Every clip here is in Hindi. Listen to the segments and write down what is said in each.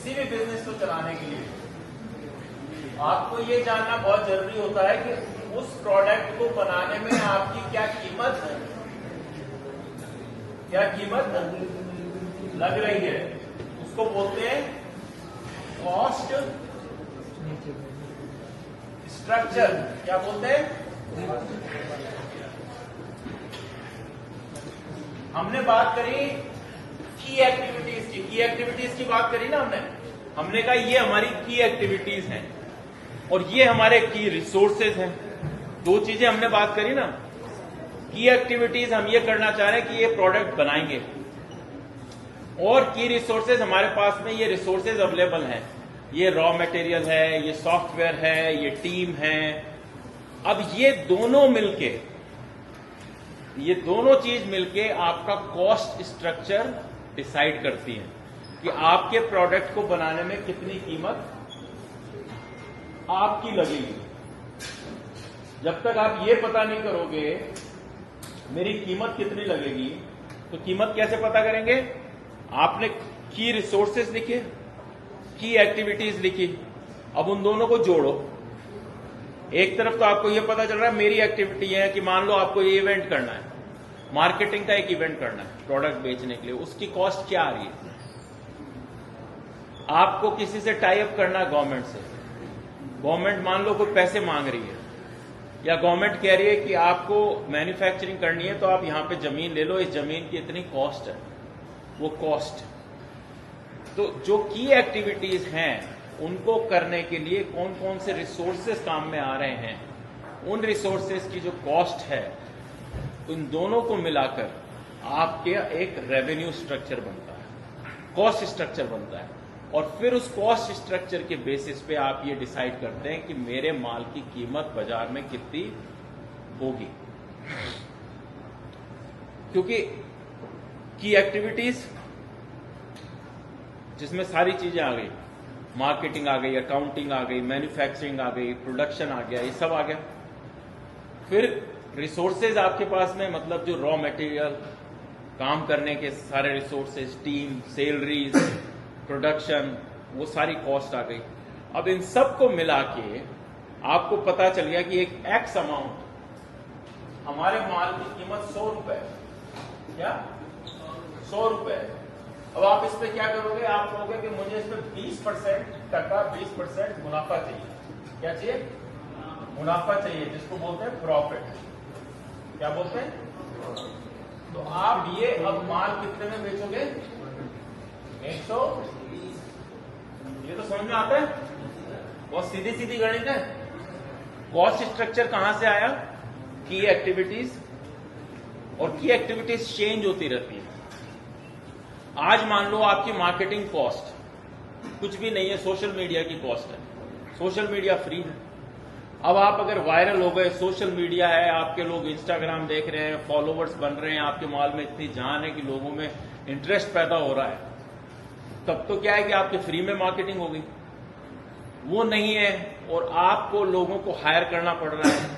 किसी भी बिजनेस को चलाने के लिए आपको ये जानना बहुत जरूरी होता है कि उस प्रोडक्ट को बनाने में आपकी क्या कीमत लग रही है। उसको बोलते हैं कॉस्ट स्ट्रक्चर। क्या बोलते हैं? हमने बात करी की एक्टिविटीज की बात करी ना हमने कहा ये हमारी की एक्टिविटीज हैं और ये हमारे की रिसोर्सेज हैं। दो चीजें हमने बात करी ना। की एक्टिविटीज हम ये करना चाह रहे हैं कि ये प्रोडक्ट बनाएंगे, और की रिसोर्सेज हमारे पास में ये रिसोर्सेज अवेलेबल हैं। ये रॉ मटेरियल है, ये सॉफ्टवेयर है, ये टीम है। अब ये दोनों चीज मिलके आपका कॉस्ट स्ट्रक्चर डिसाइड करती है कि आपके प्रोडक्ट को बनाने में कितनी कीमत आपकी लगेगी। जब तक आप ये पता नहीं करोगे मेरी कीमत कितनी लगेगी, तो कीमत कैसे पता करेंगे? आपने की रिसोर्सेज लिखे, की एक्टिविटीज लिखी, अब उन दोनों को जोड़ो। एक तरफ तो आपको यह पता चल रहा है मेरी एक्टिविटी है कि मान लो आपको ये इवेंट करना है, मार्केटिंग का एक इवेंट करना है प्रोडक्ट बेचने के लिए, उसकी कॉस्ट क्या आ रही है। आपको किसी से टाई अप करना है गवर्नमेंट से, गवर्नमेंट मान लो कोई पैसे मांग रही है, या गवर्नमेंट कह रही है कि आपको मैन्युफैक्चरिंग करनी है तो आप यहां पे जमीन ले लो, इस जमीन की इतनी कॉस्ट है, वो कॉस्ट। तो जो की एक्टिविटीज हैं उनको करने के लिए कौन कौन से रिसोर्सेज काम में आ रहे हैं, उन रिसोर्सेज की जो कॉस्ट है, उन दोनों को मिलाकर आपके एक रेवेन्यू स्ट्रक्चर बनता है, कॉस्ट स्ट्रक्चर बनता है। और फिर उस कॉस्ट स्ट्रक्चर के बेसिस पे आप ये डिसाइड करते हैं कि मेरे माल की कीमत बाजार में कितनी होगी। क्योंकि की एक्टिविटीज जिसमें सारी चीजें आ गई, मार्केटिंग आ गई, अकाउंटिंग आ गई, मैन्युफैक्चरिंग आ गई, प्रोडक्शन आ गया, ये सब आ गया। फिर रिसोर्सेज आपके पास में, मतलब जो रॉ मटेरियल, काम करने के सारे रिसोर्सेज, टीम, सैलरीज, प्रोडक्शन, वो सारी कॉस्ट आ गई। अब इन सब को मिला के आपको पता चल गया कि एक एक्स अमाउंट, हमारे माल की कीमत 100 रुपए, क्या 100 रुपए। अब आप इस पे क्या करोगे? आप कहोगे कि मुझे इस पे 20% मुनाफा चाहिए। क्या चाहिए? मुनाफा चाहिए, जिसको बोलते हैं प्रॉफिट। क्या बोलते हैं? तो आप ये अब माल कितने में बेचोगे? 120। ये तो समझ में आता है, बहुत सीधी सीधी गणित है। कॉस्ट स्ट्रक्चर कहां से आया? की एक्टिविटीज, और की एक्टिविटीज चेंज होती रहती है। आज मान लो आपकी मार्केटिंग कॉस्ट कुछ भी नहीं है, सोशल मीडिया की कॉस्ट है, सोशल मीडिया फ्री है। अब आप अगर वायरल हो गए, सोशल मीडिया है, आपके लोग इंस्टाग्राम देख रहे हैं, फॉलोवर्स बन रहे हैं, आपके माल में इतनी जान है कि लोगों में इंटरेस्ट पैदा हो रहा है, तब तो क्या है कि आपके फ्री में मार्केटिंग हो गई। वो नहीं है और आपको लोगों को हायर करना पड़ रहा है,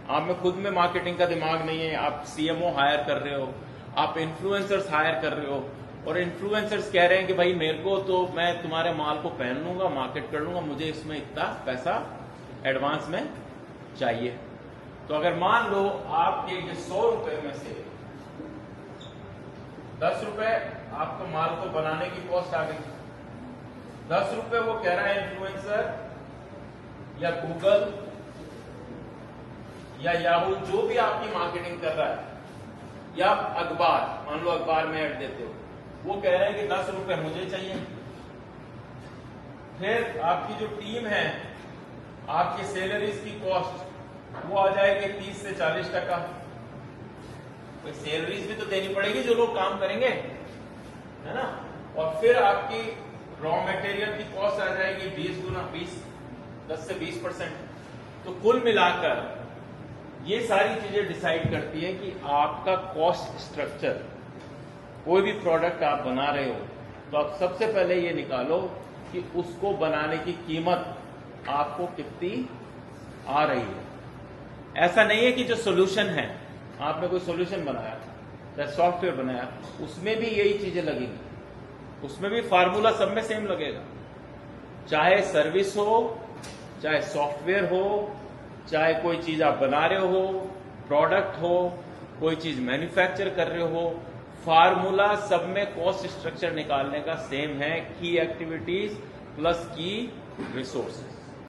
आप में खुद में मार्केटिंग का दिमाग नहीं है, आप सीएमओ हायर कर रहे हो, आप इन्फ्लुएंसर्स हायर कर रहे हो, और इन्फ्लुएंसर्स कह रहे हैं कि भाई मेरे को तो, मैं तुम्हारे माल को पहन लूंगा, मार्केट कर लूंगा, मुझे इसमें इतना पैसा एडवांस में चाहिए। तो अगर मान लो आपके 100 रुपए में से 10 रुपए आपको माल को बनाने की कॉस्ट आ गई, 10 रुपए वो कह रहा है इन्फ्लुएंसर या गूगल या याहू, जो भी आपकी मार्केटिंग कर रहा है, या अखबार, मान लो अखबार में ऐड देते हो, वो कह रहे हैं कि 10 रुपए मुझे चाहिए। फिर आपकी जो टीम है, आपकी सैलरीज की कॉस्ट वो आ जाएगी 30 से 40%। कोई सैलरीज भी तो देनी पड़ेगी जो लोग काम करेंगे, है ना। और फिर आपकी रॉ मटेरियल की कॉस्ट आ जाएगी 10 से 20%। तो कुल मिलाकर ये सारी चीजें डिसाइड करती है कि आपका कॉस्ट स्ट्रक्चर, कोई भी प्रोडक्ट आप बना रहे हो तो आप सबसे पहले ये निकालो कि उसको बनाने की कीमत आपको कितनी आ रही है। ऐसा नहीं है कि जो सोल्यूशन है, आपने कोई सोल्यूशन बनाया या सॉफ्टवेयर बनाया, उसमें भी यही चीजें लगेंगी, उसमें भी फार्मूला सब में सेम लगेगा। चाहे सर्विस हो, चाहे सॉफ्टवेयर हो, चाहे कोई चीज आप बना रहे हो, प्रोडक्ट हो, कोई चीज मैन्युफैक्चर कर रहे हो, फार्मूला सब में कॉस्ट स्ट्रक्चर निकालने का सेम है, की एक्टिविटीज प्लस की रिसोर्सेज।